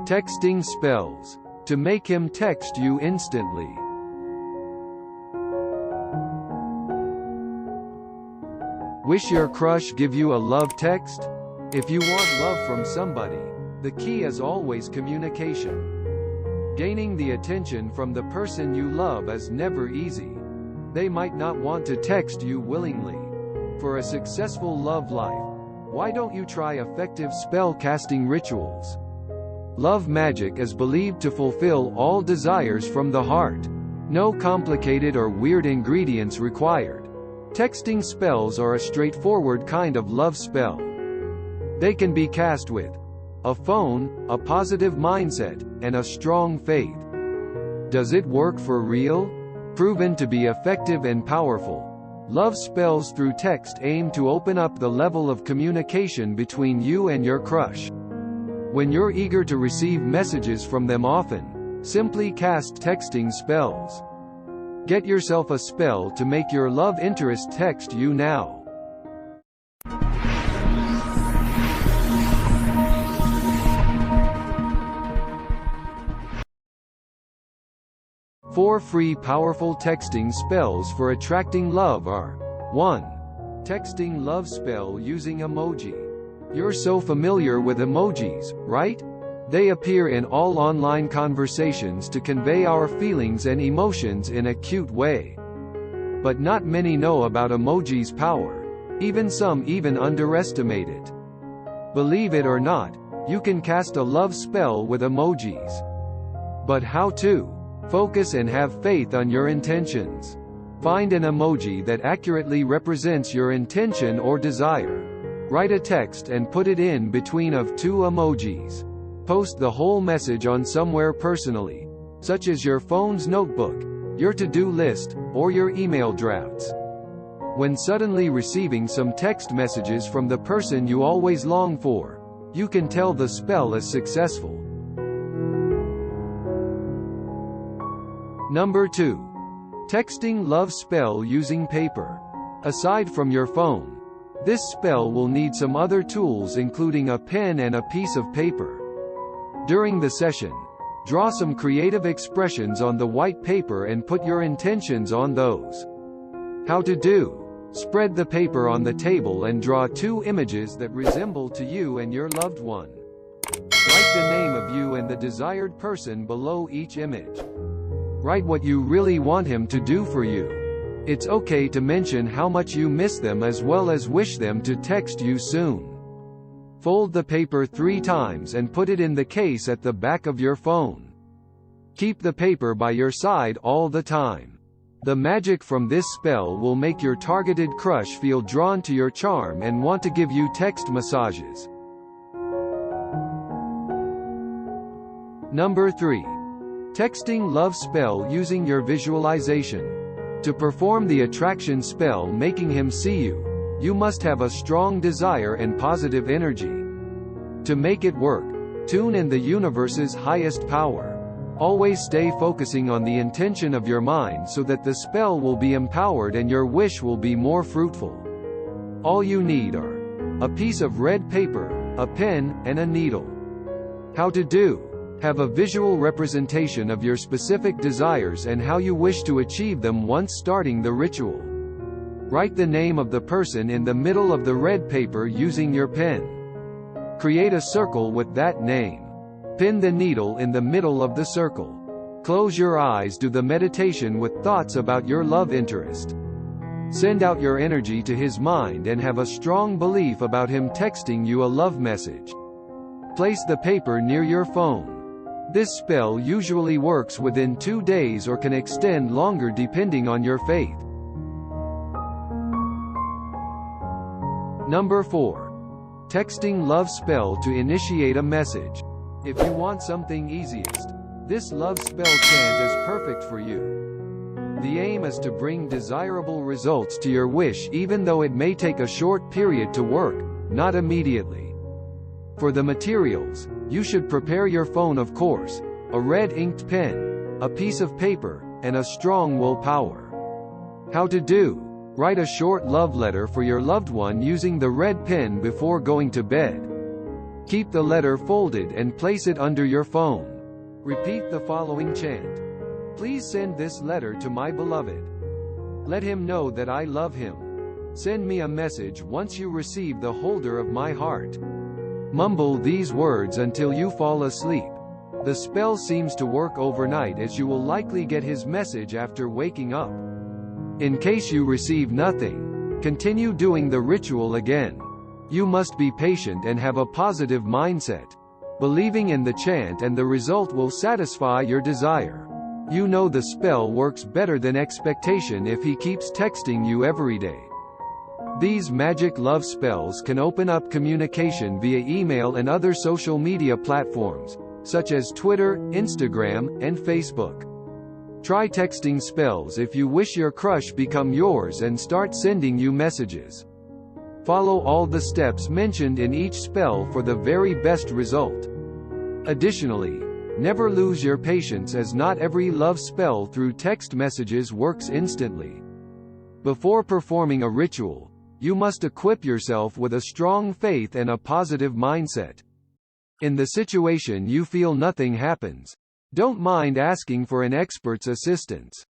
Texting spells. To make him text you instantly. Wish your crush give you a love text? If you want love from somebody, the key is always communication. Gaining the attention from the person you love is never easy. They might not want to text you willingly. For a successful love life, why don't you try effective spell casting rituals? Love magic is believed to fulfill all desires from the heart. No complicated or weird ingredients required. Texting spells are a straightforward kind of love spell. They can be cast with a phone, a positive mindset, and a strong faith. Does it work for real? Proven to be effective and powerful. Love spells through text aim to open up the level of communication between you and your crush. When you're eager to receive messages from them often, simply cast texting spells. Get yourself a spell to make your love interest text you now. 4 free powerful texting spells for attracting love are: 1. Texting love spell using emoji. You're so familiar with emojis, right? They appear in all online conversations to convey our feelings and emotions in a cute way. But not many know about emojis' power. Some even underestimate it. Believe it or not, you can cast a love spell with emojis. But how to? Focus and have faith on your intentions. Find an emoji that accurately represents your intention or desire. Write a text and put it in between of 2 emojis. Post the whole message on somewhere personally, such as your phone's notebook, your to-do list, or your email drafts. When suddenly receiving some text messages from the person you always long for, you can tell the spell is successful. Number 2. Texting love spell using paper. Aside from your phone, this spell will need some other tools including a pen and a piece of paper. During the session, draw some creative expressions on the white paper and put your intentions on those. How to do? Spread the paper on the table and draw 2 images that resemble to you and your loved one. Write the name of you and the desired person below each image. Write what you really want him to do for you. It's okay to mention how much you miss them as well as wish them to text you soon. Fold the paper 3 times and put it in the case at the back of your phone. Keep the paper by your side all the time. The magic from this spell will make your targeted crush feel drawn to your charm and want to give you text massages. Number 3. Texting love spell using your visualization. To perform the attraction spell making him see you, you must have a strong desire and positive energy. To make it work, tune in the universe's highest power. Always stay focusing on the intention of your mind so that the spell will be empowered and your wish will be more fruitful. All you need are a piece of red paper, a pen, and a needle. How to do? Have a visual representation of your specific desires and how you wish to achieve them once starting the ritual. Write the name of the person in the middle of the red paper using your pen. Create a circle with that name. Pin the needle in the middle of the circle. Close your eyes, do the meditation with thoughts about your love interest. Send out your energy to his mind and have a strong belief about him texting you a love message. Place the paper near your phone. This spell usually works within 2 days or can extend longer depending on your faith. Number 4. Texting love spell to initiate a message. If you want something easiest, this love spell chant is perfect for you. The aim is to bring desirable results to your wish even though it may take a short period to work, not immediately. For the materials, you should prepare your phone of course, a red inked pen, a piece of paper, and a strong willpower. How to do? Write a short love letter for your loved one using the red pen before going to bed. Keep the letter folded and place it under your phone. Repeat the following chant. Please send this letter to my beloved. Let him know that I love him. Send me a message once you receive the holder of my heart. Mumble these words until you fall asleep. The spell seems to work overnight, as you will likely get his message after waking up. In case you receive nothing, continue doing the ritual again. You must be patient and have a positive mindset, believing in the chant, and the result will satisfy your desire. You know the spell works better than expectation if he keeps texting you every day. These magic love spells can open up communication via email and other social media platforms, such as Twitter, Instagram, and Facebook. Try texting spells if you wish your crush become yours and start sending you messages. Follow all the steps mentioned in each spell for the very best result. Additionally, never lose your patience, as not every love spell through text messages works instantly. Before performing a ritual, you must equip yourself with a strong faith and a positive mindset. In the situation you feel nothing happens, don't mind asking for an expert's assistance.